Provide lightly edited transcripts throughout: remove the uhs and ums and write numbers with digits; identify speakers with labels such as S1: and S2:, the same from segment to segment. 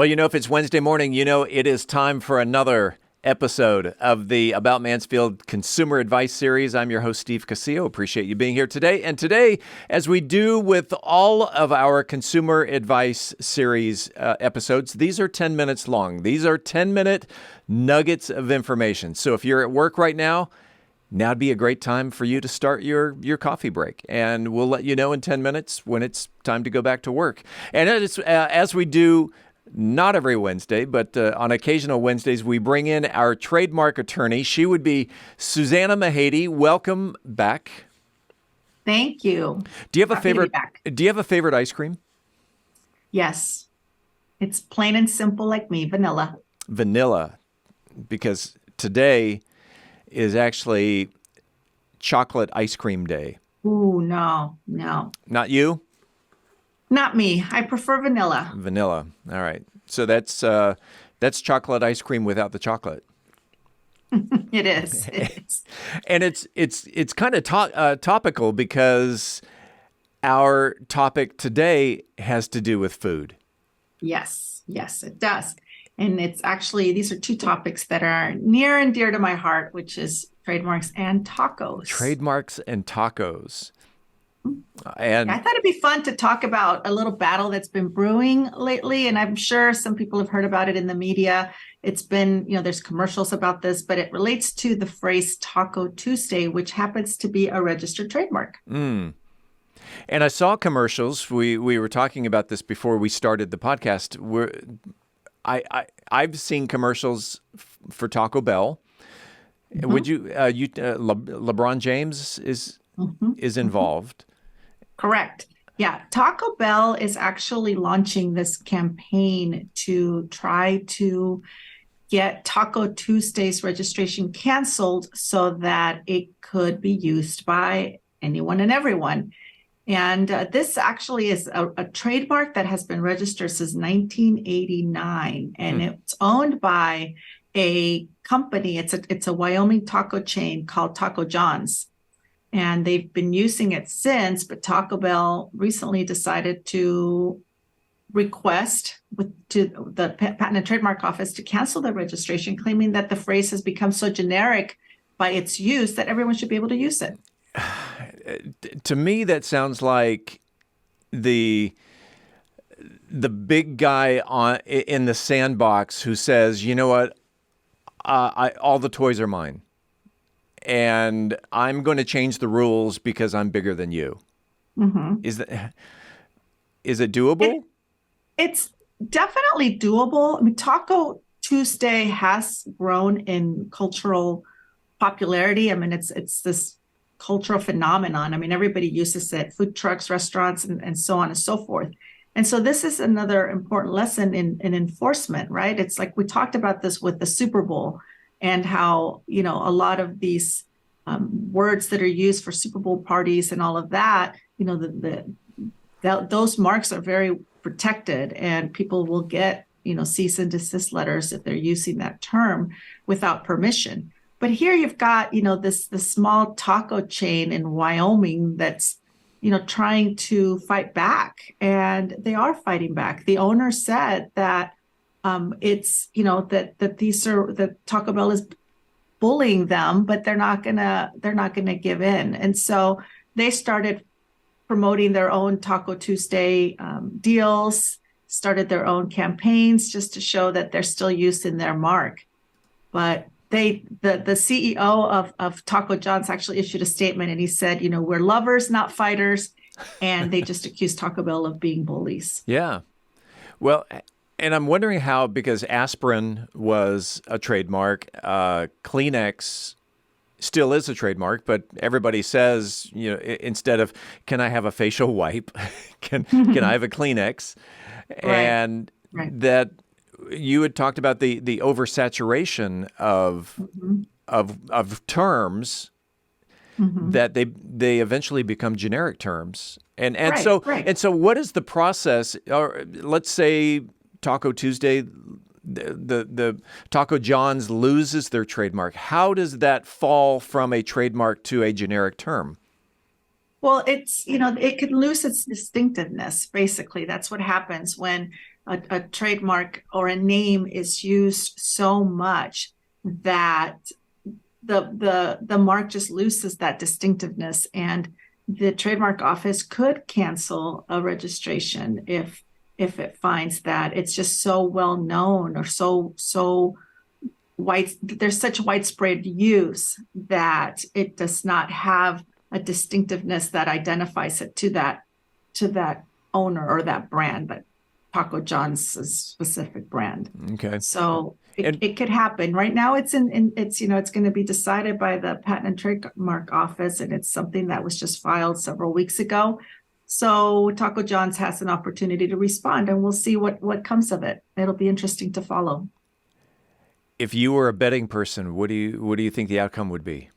S1: Well, if it's Wednesday morning, it is time for another episode of the About Mansfield Consumer Advice Series. I'm your host, Steve Casillo. Appreciate you being here today. And today, as we do with all of our Consumer Advice Series episodes, these are 10 minutes long. These are 10-minute nuggets of information. So if you're at work right now'd be a great time for you to start your coffee break. And we'll let you know in 10 minutes when it's time to go back to work. And it's, as we do not every Wednesday, but on occasional Wednesdays, we bring in our trademark attorney. She would be Susana Mahady. Welcome back.
S2: Thank you.
S1: Do you have a favorite ice cream?
S2: Yes. It's plain and simple like me, vanilla.
S1: Vanilla, because today is actually chocolate ice cream day.
S2: Ooh, no.
S1: Not you?
S2: Not me. I prefer vanilla.
S1: Vanilla. All right. So that's chocolate ice cream without the chocolate.
S2: It is.
S1: And it's kind of topical because our topic today has to do with food.
S2: Yes, it does. And it's actually, these are two topics that are near and dear to my heart, which is trademarks and tacos.
S1: Trademarks and tacos. And
S2: I thought it'd be fun to talk about a little battle that's been brewing lately. And I'm sure some people have heard about it in the media. It's been, there's commercials about this, but it relates to the phrase Taco Tuesday, which happens to be a registered trademark.
S1: And I saw commercials. We were talking about this before we started the podcast. I've seen commercials for Taco Bell. Mm-hmm. Would you LeBron James is involved.
S2: Correct. Yeah. Taco Bell is actually launching this campaign to try to get Taco Tuesday's registration canceled so that it could be used by anyone and everyone. And this actually is a trademark that has been registered since 1989, and it's owned by a company. It's a Wyoming taco chain called Taco John's. And they've been using it since, but Taco Bell recently decided to request to the Patent and Trademark Office to cancel the registration, claiming that the phrase has become so generic by its use that everyone should be able to use it.
S1: To me, that sounds like the big guy in the sandbox who says, you know what, all the toys are mine. And I'm going to change the rules because I'm bigger than you. Mm-hmm. Is it doable?
S2: It's definitely doable. I mean, Taco Tuesday has grown in cultural popularity. I mean, it's this cultural phenomenon. I mean, everybody uses it, food trucks, restaurants, and so on and so forth. And so this is another important lesson in enforcement, right? It's like we talked about this with the Super Bowl. And how, a lot of these words that are used for Super Bowl parties and all of that, those marks are very protected, and people will get, cease and desist letters if they're using that term without permission. But here you've got, this small taco chain in Wyoming that's, trying to fight back, and they are fighting back. The owner said that it's, that Taco Bell is bullying them, but they're not gonna give in. And so they started promoting their own Taco Tuesday deals, started their own campaigns just to show that they're still using their mark. But the CEO of Taco John's actually issued a statement, and he said, we're lovers, not fighters. And they just accused Taco Bell of being bullies.
S1: Yeah. Well, and I'm wondering how, because aspirin was a trademark, Kleenex still is a trademark, but everybody says, instead of, can I have a facial wipe, can I have a Kleenex?
S2: Right.
S1: And
S2: right.
S1: That you had talked about the oversaturation of terms that they eventually become generic terms. And so what is the process? Or let's say Taco Tuesday, the Taco John's loses their trademark. How does that fall from a trademark to a generic term?
S2: Well, it's, it could lose its distinctiveness. Basically, that's what happens when a trademark or a name is used so much that the mark just loses that distinctiveness, and the trademark office could cancel a registration if it finds that it's just so well known or so there's such widespread use that it does not have a distinctiveness that identifies it to that owner or that brand, that Taco John's specific brand.
S1: Okay.
S2: So it could happen. Right now it's it's going to be decided by the Patent and Trademark Office, and it's something that was just filed several weeks ago. So Taco John's has an opportunity to respond, and we'll see what comes of it. It'll be interesting to follow.
S1: If you were a betting person, what do you think the outcome would be?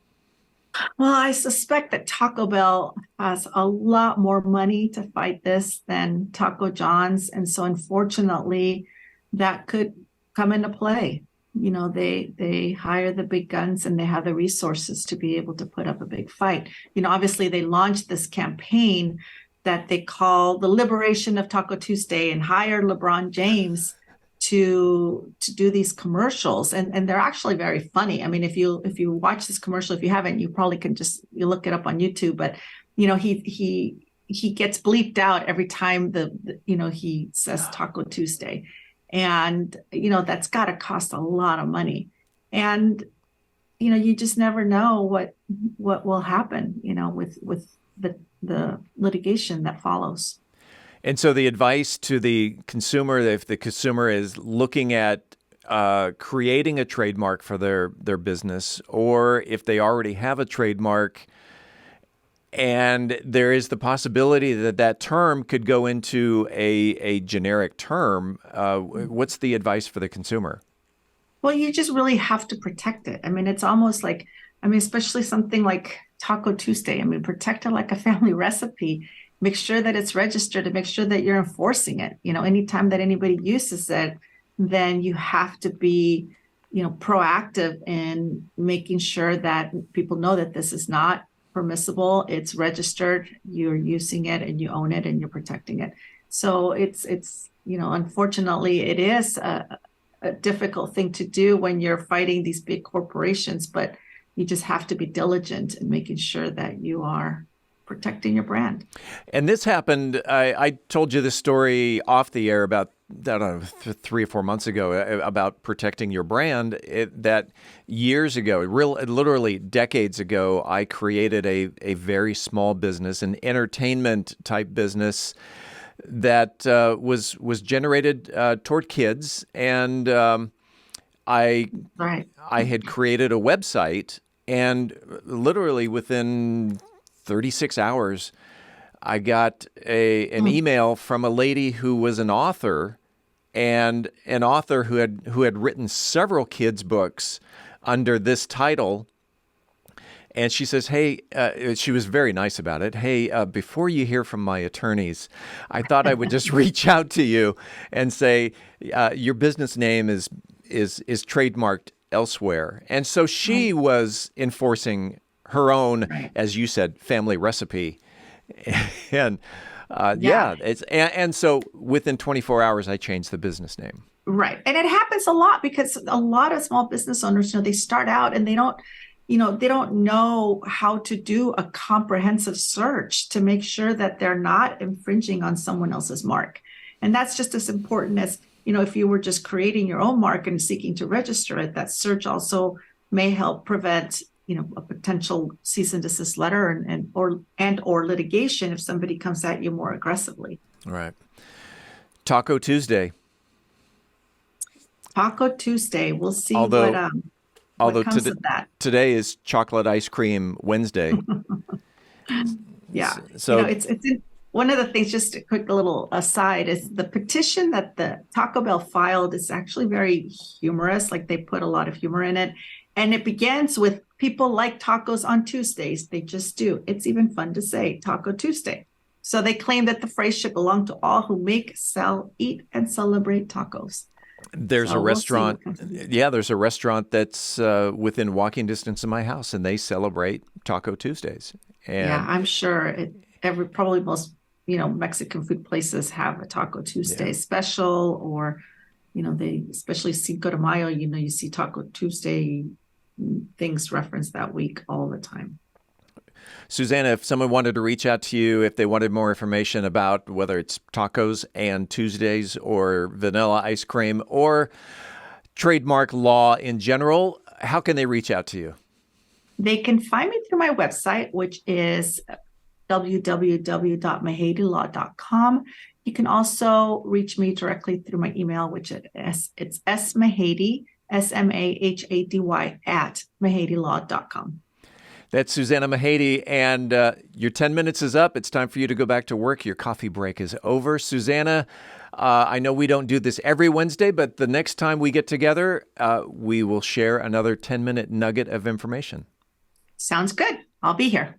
S2: Well, I suspect that Taco Bell has a lot more money to fight this than Taco John's. And so unfortunately, that could come into play. They hire the big guns and they have the resources to be able to put up a big fight. Obviously they launched this campaign that they call the Liberation of Taco Tuesday and hired LeBron James to do these commercials, and they're actually very funny. I mean, if you watch this commercial, if you haven't, you probably can you look it up on YouTube. But he gets bleeped out every time he says Taco Tuesday, and that's got to cost a lot of money, and you just never know what will happen with the litigation that follows.
S1: And so the advice to the consumer, if the consumer is looking at creating a trademark for their business, or if they already have a trademark and there is the possibility that term could go into a generic term, what's the advice for the consumer?
S2: Well, you just really have to protect it. I mean, it's almost like, especially something like Taco Tuesday. Protect it like a family recipe. Make sure that it's registered and make sure that you're enforcing it. Anytime that anybody uses it, then you have to be, proactive in making sure that people know that this is not permissible. It's registered, you're using it and you own it and you're protecting it. So it's unfortunately, it is a difficult thing to do when you're fighting these big corporations, but you just have to be diligent in making sure that you are protecting your brand.
S1: And this happened, I told you this story off the air about, I don't know, 3 or 4 months ago about protecting your brand. That years ago, literally decades ago, I created a very small business, an entertainment type business that was generated toward kids. And I had created a website, and literally within 36 hours, I got an email from a lady who was an author, and an author who had written several kids' books under this title. And she says, hey, she was very nice about it. Hey, before you hear from my attorneys, I thought I would just reach out to you and say, your business name is trademarked elsewhere. And so she was enforcing her own, as you said, family recipe. And and so within 24 hours, I changed the business name.
S2: Right. And it happens a lot because a lot of small business owners, they start out and they don't know how to do a comprehensive search to make sure that they're not infringing on someone else's mark. And that's just as important as, if you were just creating your own mark and seeking to register it, that search also may help prevent a potential cease and desist letter and or litigation if somebody comes at you more aggressively.
S1: Right. Taco Tuesday.
S2: Taco Tuesday. We'll see what comes of that.
S1: Today is Chocolate Ice Cream Wednesday.
S2: Yeah.
S1: So
S2: it's one of the things, just a quick little aside, is the petition that the Taco Bell filed is actually very humorous. Like, they put a lot of humor in it. And it begins with, people like tacos on Tuesdays. They just do. It's even fun to say Taco Tuesday. So they claim that the phrase should belong to all who make, sell, eat, and celebrate tacos.
S1: There's a restaurant. There's a restaurant that's within walking distance of my house, and they celebrate Taco Tuesdays. And
S2: I'm sure probably most Mexican food places have a Taco Tuesday
S1: Yeah.
S2: special, or, they, especially Cinco de Mayo, you see Taco Tuesday things referenced that week all the time.
S1: Susana, if someone wanted to reach out to you, if they wanted more information about whether it's tacos and Tuesdays or vanilla ice cream or trademark law in general, how can they reach out to you?
S2: They can find me through my website, which is www.mahadylaw.com. You can also reach me directly through my email, which it's smahady, SMAHADY at mahadylaw.com.
S1: That's Susana Mahady, and your 10 minutes is up. It's time for you to go back to work. Your coffee break is over. Susana, I know we don't do this every Wednesday, but the next time we get together, we will share another 10-minute nugget of information.
S2: Sounds good. I'll be here.